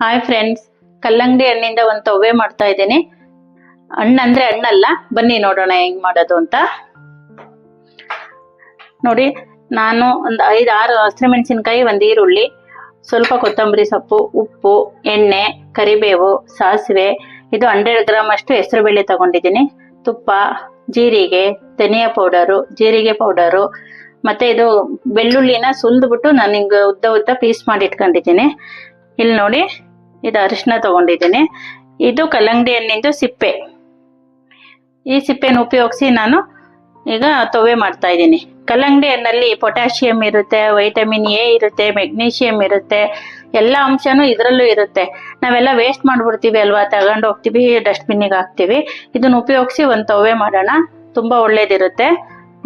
Hi friends, ಕಲ್ಲಂಗಡಿ ಹಣ್ಣಿಂದ ಒಂದು ತವ್ವೆ ಮಾಡ್ತಾ ಇದ್ದೀನಿ. ಹಣ್ಣಂದ್ರೆ ಹಣ್ಣಲ್ಲ, ಬನ್ನಿ ನೋಡೋಣ ಹೆಂಗ್ ಮಾಡೋದು ಅಂತ. ನೋಡಿ, ನಾನು ಒಂದು 5-6 ಹಸಿಮೆಣಸಿನ್ಕಾಯಿ, ಒಂದು ಈರುಳ್ಳಿ, ಸ್ವಲ್ಪ ಕೊತ್ತಂಬರಿ ಸೊಪ್ಪು, ಉಪ್ಪು, ಎಣ್ಣೆ, ಕರಿಬೇವು, ಸಾಸಿವೆ, ಇದು 100 ಗ್ರಾಮ್ ಅಷ್ಟು ಹೆಸರುಬೇಳೆ ತಗೊಂಡಿದ್ದೀನಿ, ತುಪ್ಪ, ಜೀರಿಗೆ, ಧನಿಯಾ ಪೌಡರು, ಜೀರಿಗೆ ಪೌಡರು, ಮತ್ತೆ ಇದು ಬೆಳ್ಳುಳ್ಳಿನ ಸುಲಿದ್ಬಿಟ್ಟು ನಾನು ಹಿಂಗೆ ಉದ್ದ ಉದ್ದ ಪೀಸ್ ಮಾಡಿ ಇಟ್ಕೊಂಡಿದ್ದೀನಿ. ಇಲ್ಲಿ ನೋಡಿ, ಇದು ಅರಿಶಿನ ತಗೊಂಡಿದ್ದೀನಿ. ಇದು ಕಲ್ಲಂಗಡಿ ಹಣ್ಣಿಂದು ಸಿಪ್ಪೆ. ಈ ಸಿಪ್ಪೆನ ಉಪಯೋಗಿಸಿ ನಾನು ಈಗ ತವ್ವೆ ಮಾಡ್ತಾ ಇದ್ದೀನಿ. ಕಲ್ಲಂಗಡಿ ಹಣ್ಣಲ್ಲಿ ಪೊಟ್ಯಾಷಿಯಂ ಇರುತ್ತೆ, ವೈಟಮಿನ್ ಎ ಇರುತ್ತೆ, ಮೆಗ್ನೀಷಿಯಂ ಇರುತ್ತೆ, ಎಲ್ಲ ಅಂಶನೂ ಇದರಲ್ಲೂ ಇರುತ್ತೆ. ನಾವೆಲ್ಲ ವೇಸ್ಟ್ ಮಾಡ್ಬಿಡ್ತೀವಿ ಅಲ್ವಾ, ತಗೊಂಡು ಹೋಗ್ತೀವಿ, ಡಸ್ಟ್ಬಿನ್ನಿಗೆ ಹಾಕ್ತೀವಿ. ಇದನ್ನ ಉಪಯೋಗಿಸಿ ಒಂದು ತವ್ವೆ ಮಾಡೋಣ, ತುಂಬಾ ಒಳ್ಳೇದಿರುತ್ತೆ.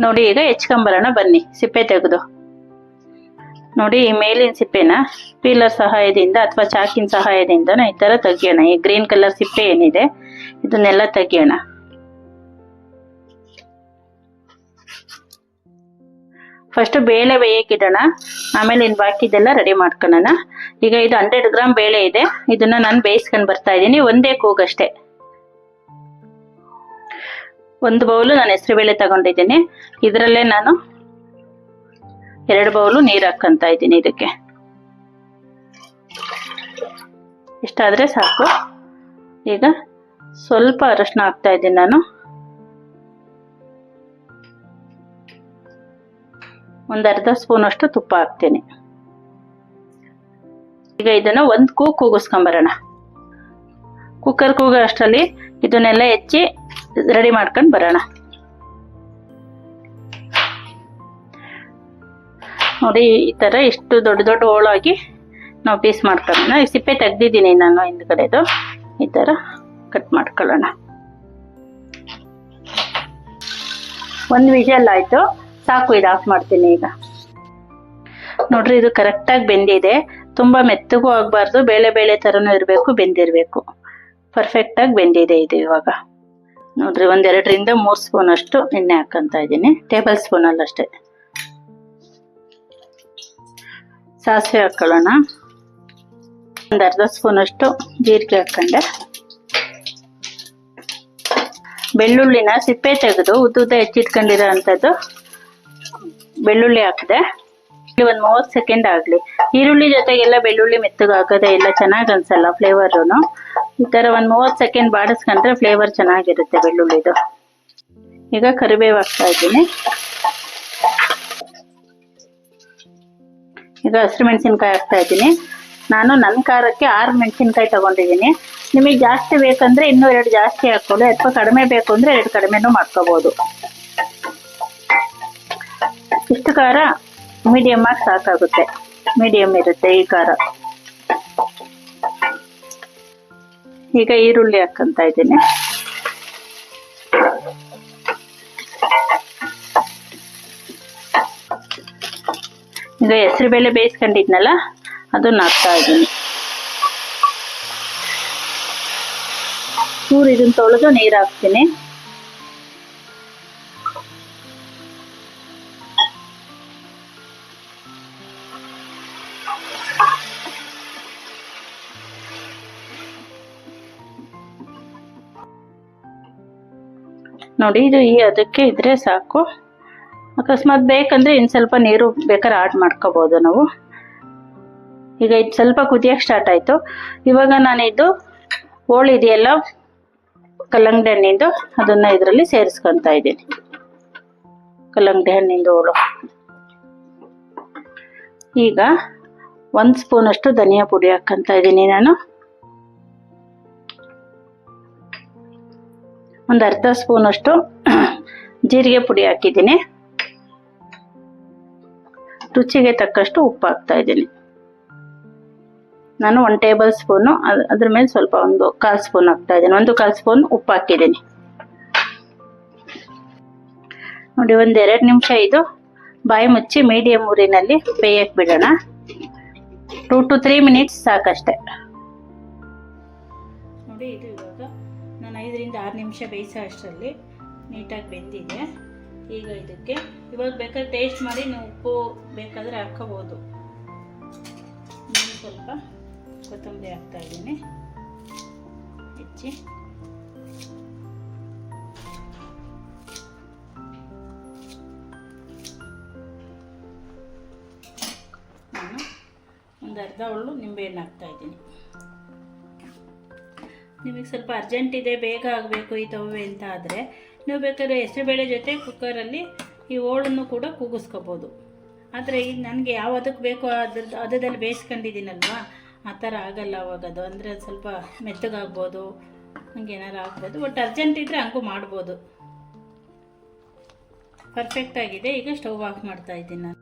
ನೋಡಿ, ಈಗ ಹೆಚ್ಕೊಂಬರೋಣ ಬನ್ನಿ, ಸಿಪ್ಪೆ ತೆಗೆದು. ನೋಡಿ, ಈ ಮೇಲಿನ ಸಿಪ್ಪೆನ ಪೀಲರ್ ಸಹಾಯದಿಂದ ಅಥವಾ ಚಾಕಿನ ಸಹಾಯದಿಂದ ಈ ತರ ತೆಗಿಯೋಣ. ಈ ಗ್ರೀನ್ ಕಲರ್ ಸಿಪ್ಪೆ ಏನಿದೆ ಇದನ್ನೆಲ್ಲ ತೆಗಿಯೋಣ. ಫಸ್ಟ್ ಬೇಳೆ ಬೇಯಕ್ಕಿಡೋಣ, ಆಮೇಲೆ ಇನ್ನು ಬಾಕಿದೆಲ್ಲ ರೆಡಿ ಮಾಡ್ಕೊಳ್ಳೋಣ. ಈಗ ಇದು 100 ಗ್ರಾಮ್ ಬೇಳೆ ಇದೆ, ಇದನ್ನ ನಾನು ಬೇಯಿಸ್ಕೊಂಡು ಬರ್ತಾ ಇದ್ದೀನಿ. ಒಂದೇ ಕೂಗಷ್ಟೇ. ಒಂದು ಬೌಲು ನಾನು ಹೆಸರುಬೇಳೆ ತಗೊಂಡಿದ್ದೀನಿ. ಇದರಲ್ಲೇ ನಾನು 2 ಬೌಲು ನೀರು ಹಾಕ್ಕಂತ ಇದ್ದೀನಿ. ಇದಕ್ಕೆ ಇಷ್ಟಾದ್ರೆ ಸಾಕು. ಈಗ ಸ್ವಲ್ಪ ಅರಶಿನ ಹಾಕ್ತಾ ಇದ್ದೀನಿ ನಾನು. ಒಂದು ಅರ್ಧ ಸ್ಪೂನ್ ಅಷ್ಟು ತುಪ್ಪ ಹಾಕ್ತೀನಿ. ಈಗ ಇದನ್ನ ಒಂದು ಕೂಗಿಸ್ಕೊಂಬರೋಣ. ಕುಕ್ಕರ್ ಕೂಗೋ ಅಷ್ಟರಲ್ಲಿ ಇದನ್ನೆಲ್ಲ ಹೆಚ್ಚಿ ರೆಡಿ ಮಾಡ್ಕೊಂಡು ಬರೋಣ. ನೋಡಿ, ಈ ತರ ಇಷ್ಟು ದೊಡ್ಡ ದೊಡ್ಡ ಹೋಳಾಗಿ ನಾವು ಪೀಸ್ ಮಾಡ್ಕೊಳ್ಳೋಣ. ಈ ಸಿಪ್ಪೆ ತೆಗ್ದಿದ್ದೀನಿ ನಾನು ಹಿಂದ್ಗಡೆದು. ಈ ತರ ಕಟ್ ಮಾಡ್ಕೊಳ್ಳೋಣ. ಒಂದು ವಿಷಲ್ ಆಯ್ತು, ಸಾಕು. ಇದು ಆಫ್ ಮಾಡ್ತೀನಿ ಈಗ. ನೋಡ್ರಿ, ಇದು ಕರೆಕ್ಟಾಗಿ ಬೆಂದಿದೆ. ತುಂಬಾ ಮೆತ್ತಗೂ ಆಗಬಾರ್ದು, ಬೇಳೆ ಬೇಳೆ ತರನೂ ಇರಬೇಕು, ಬೆಂದಿರಬೇಕು. ಪರ್ಫೆಕ್ಟಾಗಿ ಬೆಂದಿದೆ ಇದು. ಇವಾಗ ನೋಡ್ರಿ, 1-2ರಿಂದ 3 ಸ್ಪೂನ್ ಅಷ್ಟು ಎಣ್ಣೆ ಹಾಕಂತ ಇದ್ದೀನಿ, ಟೇಬಲ್ ಸ್ಪೂನಲ್ಲಿ ಅಷ್ಟೇ. ಸಾಸಿವೆ ಹಾಕೊಳ್ಳೋಣ. ಒಂದು ಅರ್ಧ ಸ್ಪೂನ್ ಅಷ್ಟು ಜೀರಿಗೆ ಹಾಕೊಂಡೆ. ಬೆಳ್ಳುಳ್ಳಿನ ಸಿಪ್ಪೆ ತೆಗೆದು ಉದ್ದುದ್ದ ಹೆಚ್ಚಿಟ್ಕೊಂಡಿರೋ ಅಂಥದ್ದು ಬೆಳ್ಳುಳ್ಳಿ ಹಾಕಿದೆ. ಒಂದು 30 ಸೆಕೆಂಡ್ ಆಗಲಿ. ಈರುಳ್ಳಿ ಜೊತೆಗೆಲ್ಲ ಬೆಳ್ಳುಳ್ಳಿ ಮೆತ್ತಗೆ ಹಾಕೋದೇ ಇಲ್ಲ, ಚೆನ್ನಾಗಿ ಅನ್ಸಲ್ಲ ಫ್ಲೇವರು. ಈ ಥರ ಒಂದು 30 ಸೆಕೆಂಡ್ ಬಾಡಿಸ್ಕೊಂಡ್ರೆ ಫ್ಲೇವರ್ ಚೆನ್ನಾಗಿರುತ್ತೆ ಬೆಳ್ಳುಳ್ಳಿದು. ಈಗ ಕರಿಬೇವು ಹಾಕ್ತಾ ಇದ್ದೀನಿ. ಈಗ ಹಸಿರು ಮೆಣಸಿನ್ಕಾಯಿ ಹಾಕ್ತಾ ಇದ್ದೀನಿ. ನಾನು ನನ್ನ ಖಾರಕ್ಕೆ 6 ಮೆಣಸಿನ್ಕಾಯಿ ತಗೊಂಡಿದ್ದೀನಿ. ನಿಮಗೆ ಜಾಸ್ತಿ ಬೇಕಂದ್ರೆ ಇನ್ನೂ 2 ಜಾಸ್ತಿ ಹಾಕೊಳ್ಳಿ, ಅಥವಾ ಕಡಿಮೆ ಬೇಕು ಅಂದ್ರೆ 2 ಕಡಿಮೆನೂ ಮಾಡ್ಕೋಬಹುದು. ಇಷ್ಟು ಖಾರ ಮೀಡಿಯಮ್ ಆಗಿ ಸಾಕಾಗುತ್ತೆ, ಮೀಡಿಯಮ್ ಇರುತ್ತೆ ಈ ಖಾರ. ಈಗ ಈರುಳ್ಳಿ ಹಾಕಂತ ಇದ್ದೀನಿ. ಈಗ ಹೆಸರುಬೇಳೆ ಬೇಯಿಸ್ಕೊಂಡಿದ್ನಲ್ಲ, ಅದನ್ನ ಹಾಕ್ತಾ ಇದ್ದೀನಿ. ಚೂರು ಇದನ್ನ ತೊಳೆದು ನೀರು ಹಾಕ್ತೀನಿ. ನೋಡಿ, ಇದು ಅದಕ್ಕೆ ಇದ್ರೆ ಸಾಕು. ಅಕಸ್ಮಾತ್ ಬೇಕಂದ್ರೆ ಇನ್ನು ಸ್ವಲ್ಪ ನೀರು ಬೇಕಾದ್ರೆ ಆಡ್ ಮಾಡ್ಕೋಬಹುದು ನಾವು. ಈಗ ಇದು ಸ್ವಲ್ಪ ಕುದಿಯಕ್ಕೆ ಸ್ಟಾರ್ಟ್ ಆಯ್ತು. ಇವಾಗ ನಾನು ಇದು ಹೋಳು ಇದೆಯಲ್ಲ ಕಲ್ಲಂಗಡಿ ಹಣ್ಣಿಂದು, ಅದನ್ನ ಇದರಲ್ಲಿ ಸೇರಿಸ್ಕೊಂತ ಇದ್ದೀನಿ. ಕಲ್ಲಂಗಡಿ ಹಣ್ಣಿಂದು ಹೋಳು. ಈಗ 1 ಸ್ಪೂನ್ ಅಷ್ಟು ಧನಿಯಾ ಪುಡಿ ಹಾಕಂತ ಇದ್ದೀನಿ ನಾನು. ಒಂದು ಅರ್ಧ ಸ್ಪೂನ್ ಅಷ್ಟು ಜೀರಿಗೆ ಪುಡಿ ಹಾಕಿದ್ದೀನಿ. ರುಚಿಗೆ ತಕ್ಕಷ್ಟು ಉಪ್ಪು ಹಾಕ್ತಾ ಇದ್ದೀನಿ ನಾನು. 1 ಟೇಬಲ್ ಸ್ಪೂನು, ಅದ್ರ ಮೇಲೆ ಸ್ವಲ್ಪ 1/4 ಸ್ಪೂನ್ ಹಾಕ್ತಾ ಇದ್ದೀನಿ. 1/4 ಸ್ಪೂನ್ ಉಪ್ಪು ಹಾಕಿದ್ದೀನಿ. ನೋಡಿ, 1-2 ನಿಮಿಷ ಇದು ಬಾಯಿ ಮುಚ್ಚಿ ಮೀಡಿಯಂ ಊರಿನಲ್ಲಿ ಬೇಯಕ್ಕೆ ಬಿಡೋಣ. 2 to 3 ಮಿನಿಟ್ಸ್ ಸಾಕಷ್ಟೆ. ನೋಡಿ, ಇದು ಇವಾಗ ನಾನು 5ರಿಂದ 6 ನಿಮಿಷ ಬೇಯಿಸೋ ಅಷ್ಟರಲ್ಲಿ ನೀಟಾಗಿ ಬೆಂದಿದೆ. ಈಗ ಇದಕ್ಕೆ ಇವಾಗ ಬೇಕಾದ್ರೆ ಟೇಸ್ಟ್ ಮಾಡಿ ನೀವು ಉಪ್ಪು ಬೇಕಾದರೆ ಹಾಕೋಬೋದು. ಸ್ವಲ್ಪ ಕೊತ್ತಂಬರಿ ಹಾಕ್ತಾಯಿದ್ದೀನಿ. ಹೆಚ್ಚಿ ನಾನು ಒಂದು ಅರ್ಧ ಹುಳ್ಳು ನಿಂಬೆಹಣ್ಣು ಹಾಕ್ತಾಯಿದ್ದೀನಿ. ನಿಮಗೆ ಸ್ವಲ್ಪ ಅರ್ಜೆಂಟ್ ಇದೆ, ಬೇಗ ಆಗಬೇಕು ಈ ತವೆ ಅಂತ ಆದರೆ ನೀವು ಬೇಕಾದ್ರೆ ಹೆಸರುಬೇಳೆ ಜೊತೆ ಕುಕ್ಕರಲ್ಲಿ ಈ ಹೋಳನ್ನು ಕೂಡ ಕೂಗಿಸ್ಕೋಬೋದು. ಆದರೆ ಈಗ ನನಗೆ ಯಾವ ಅದಕ್ಕೆ ಬೇಕೋ ಅದರಲ್ಲಿ ಬೇಯಿಸ್ಕೊಂಡಿದ್ದೀನಲ್ವ, ಆ ಥರ ಆಗಲ್ಲ ಅವಾಗ. ಅದು ಅಂದರೆ ಸ್ವಲ್ಪ ಮೆತ್ತಗಾಗ್ಬೋದು, ಹಂಗೆ ಏನಾರು ಆಗ್ಬೋದು. ಒಟ್ಟು ಅರ್ಜೆಂಟ್ ಇದ್ದರೆ ಹಂಗೂ ಮಾಡ್ಬೋದು. ಪರ್ಫೆಕ್ಟಾಗಿದೆ. ಈಗ ಸ್ಟವ್ ಆಫ್ ಮಾಡ್ತಾಯಿದ್ದೀನಿ ನಾನು.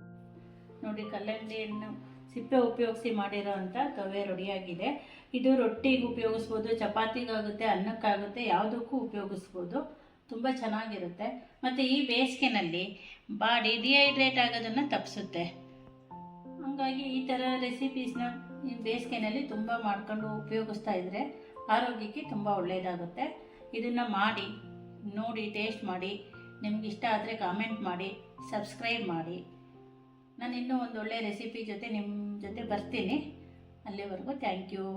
ನೋಡಿ, ಕಲ್ಲಂಗಡಿ ಹಣ್ಣು ಸಿಪ್ಪೆ ಉಪಯೋಗಿಸಿ ಮಾಡಿರೋ ಅಂಥ ತವೆ ರೆಡಿಯಾಗಿದೆ. ಇದು ರೊಟ್ಟಿಗೆ ಉಪಯೋಗಿಸ್ಬೋದು, ಚಪಾತಿಗಾಗುತ್ತೆ, ಅನ್ನಕ್ಕಾಗುತ್ತೆ, ಯಾವುದಕ್ಕೂ ಉಪಯೋಗಿಸ್ಬೋದು. ತುಂಬ ಚೆನ್ನಾಗಿರುತ್ತೆ. ಮತ್ತು ಈ ಬೇಸಿಗೆನಲ್ಲಿ ಬಾಡಿ ಡಿಹೈಡ್ರೇಟ್ ಆಗೋದನ್ನು ತಪ್ಪಿಸುತ್ತೆ. ಹಾಗಾಗಿ ಈ ಥರ ರೆಸಿಪೀಸ್ನ ಈ ಬೇಸಿಗೆನಲ್ಲಿ ತುಂಬ ಮಾಡ್ಕೊಂಡು ಉಪಯೋಗಿಸ್ತಾ ಇದ್ದರೆ ಆರೋಗ್ಯಕ್ಕೆ ತುಂಬ ಒಳ್ಳೆಯದಾಗುತ್ತೆ. ಇದನ್ನು ಮಾಡಿ ನೋಡಿ, ಟೇಸ್ಟ್ ಮಾಡಿ. ನಿಮ್ಗೆ ಇಷ್ಟ ಆದರೆ ಕಾಮೆಂಟ್ ಮಾಡಿ, ಸಬ್ಸ್ಕ್ರೈಬ್ ಮಾಡಿ. ನಾನು ಇನ್ನೂ ಒಂದು ಒಳ್ಳೆಯ ರೆಸಿಪಿ ಜೊತೆ ನಿಮ್ಮ ಜೊತೆ ಬರ್ತೀನಿ. ಅಲ್ಲಿವರೆಗೂ ಥ್ಯಾಂಕ್ ಯು.